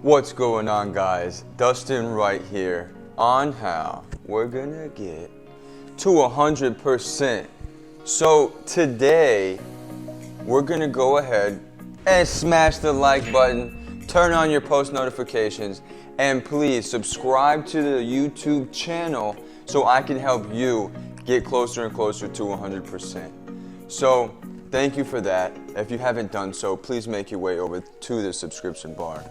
What's going on, guys? Dustin right here on how we're gonna get to 100%. So today we're gonna go ahead and smash the like button, turn on your post notifications, and please subscribe to the YouTube channel so I can help you get closer and closer to 100%. So thank you for that. If you haven't done so, please make your way over to the subscription bar,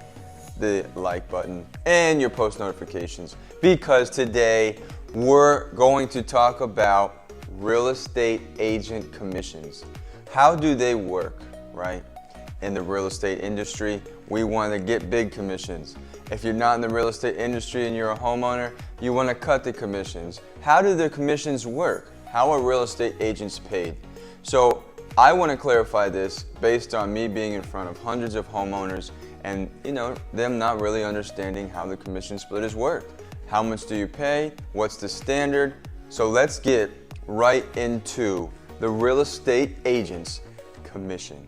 the like button, and your post notifications, because today we're going to talk about real estate agent commissions. How do they work, right? In the real estate industry, we want to get big commissions. If you're not in the real estate industry and you're a homeowner, you want to cut the commissions. How do the commissions work? How are real estate agents paid? So I want to clarify this based on me being in front of hundreds of homeowners and them not really understanding how the commission splitters work. How much do you pay? What's the standard? So let's get right into the real estate agent's commission.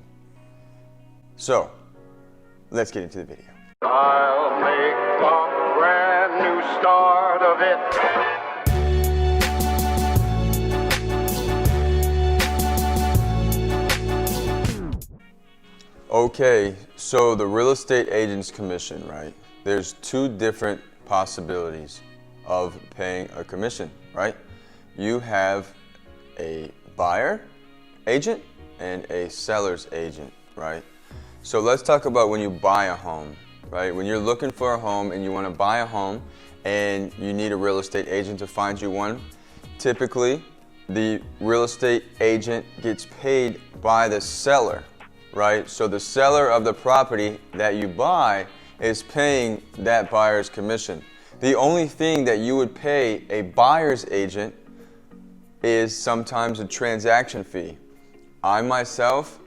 So let's get into the video. I'll make a brand new start of it. Okay, so the real estate agent's commission, right? There's two different possibilities of paying a commission, right? You have a buyer agent and a seller's agent, right? So let's talk about when you buy a home, right? When you're looking for a home and you want to buy a home and you need a real estate agent to find you one, typically the real estate agent gets paid by the seller, right? So the seller of the property that you buy is paying that buyer's commission. The only thing that you would pay a buyer's agent is sometimes a transaction fee. I myself,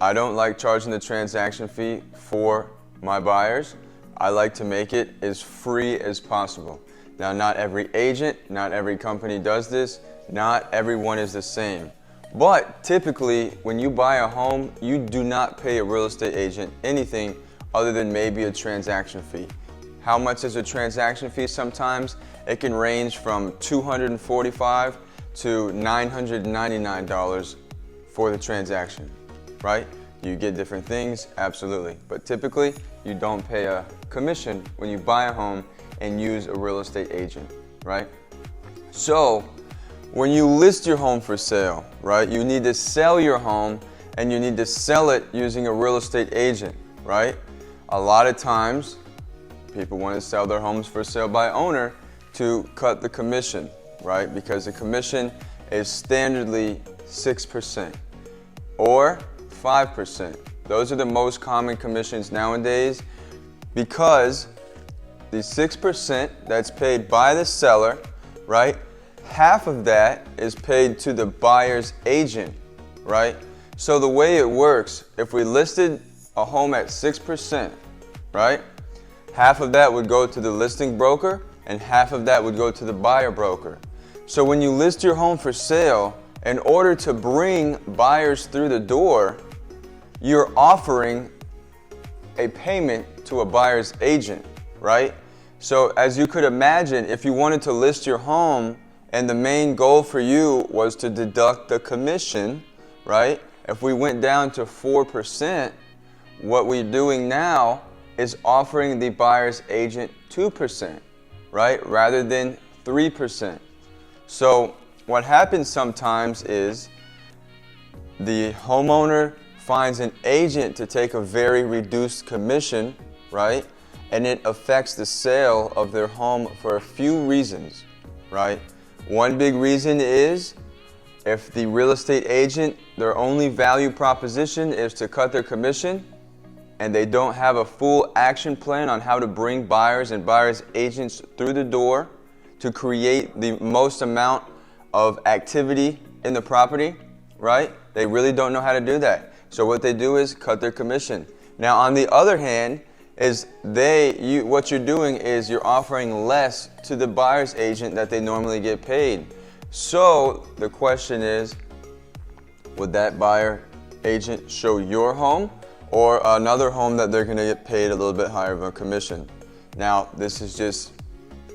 I don't like charging the transaction fee for my buyers. I like to make it as free as possible. Now, not every agent, not every company does this. Not everyone is the same. But typically, when you buy a home, you do not pay a real estate agent anything other than maybe a transaction fee. How much is a transaction fee? Sometimes it can range from $245 to $999 for the transaction, right? You get different things, absolutely. But typically, you don't pay a commission when you buy a home and use a real estate agent, right? So, when you list your home for sale, right, you need to sell your home and you need to sell it using a real estate agent, right? A lot of times, people want to sell their homes for sale by owner to cut the commission, right? Because the commission is standardly 6% or 5%. Those are the most common commissions nowadays, because the 6% that's paid by the seller, right? Half of that is paid to the buyer's agent, right? So the way it works, if we listed a home at 6%, right? Half of that would go to the listing broker and half of that would go to the buyer broker. So when you list your home for sale, in order to bring buyers through the door, you're offering a payment to a buyer's agent, right? So as you could imagine, if you wanted to list your home and the main goal for you was to deduct the commission, right? If we went down to 4%, what we're doing now is offering the buyer's agent 2%, right? Rather than 3%. So what happens sometimes is the homeowner finds an agent to take a very reduced commission, right? And it affects the sale of their home for a few reasons, right? One big reason is if the real estate agent, their only value proposition is to cut their commission and they don't have a full action plan on how to bring buyers and buyers agents through the door to create the most amount of activity in the property, right? They really don't know how to do that. So what they do is cut their commission. Now, on the other hand, is what you're doing is you're offering less to the buyer's agent that they normally get paid. So the question is, would that buyer agent show your home or another home that they're going to get paid a little bit higher of a commission. Now, this is just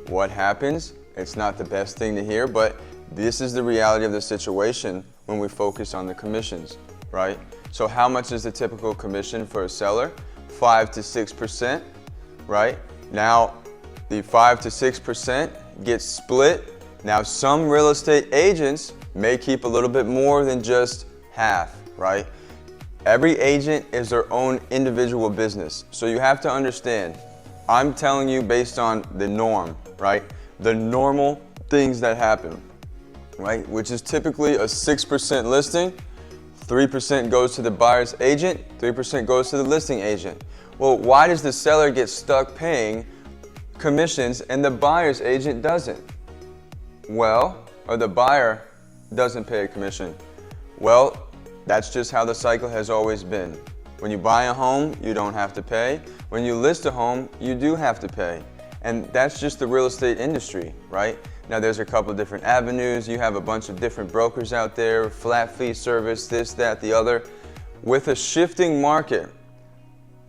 what happens. It's not the best thing to hear, but this is the reality of the situation when we focus on the commissions, right? So how much is the typical commission for a seller? 5 to 6%, right? Now, the 5 to 6% gets split. Now, some real estate agents may keep a little bit more than just half, right? Every agent is their own individual business. So you have to understand, I'm telling you based on the norm, right? The normal things that happen, right? Which is typically a 6% listing, 3% goes to the buyer's agent, 3% goes to the listing agent. Well, why does the seller get stuck paying commissions and the buyer's agent doesn't? Well, or the buyer doesn't pay a commission. Well, that's just how the cycle has always been. When you buy a home, you don't have to pay. When you list a home, you do have to pay. And that's just the real estate industry, right? Now there's a couple of different avenues. You have a bunch of different brokers out there, flat fee service, this, that, the other. With a shifting market,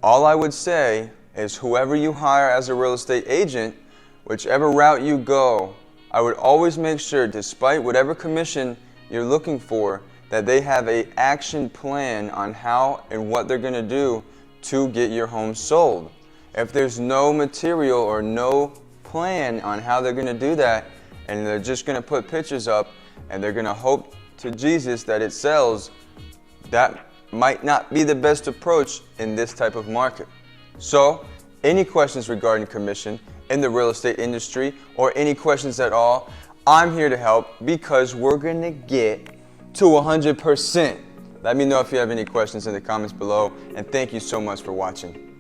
all I would say is whoever you hire as a real estate agent, whichever route you go, I would always make sure, despite whatever commission you're looking for, that they have an action plan on how and what they're going to do to get your home sold. If there's no material or no plan on how they're going to do that, and they're just going to put pictures up and they're going to hope to Jesus that it sells, that might not be the best approach in this type of market. So, any questions regarding commission in the real estate industry or any questions at all, I'm here to help because we're going to get to 100%. Let me know if you have any questions in the comments below, and thank you so much for watching.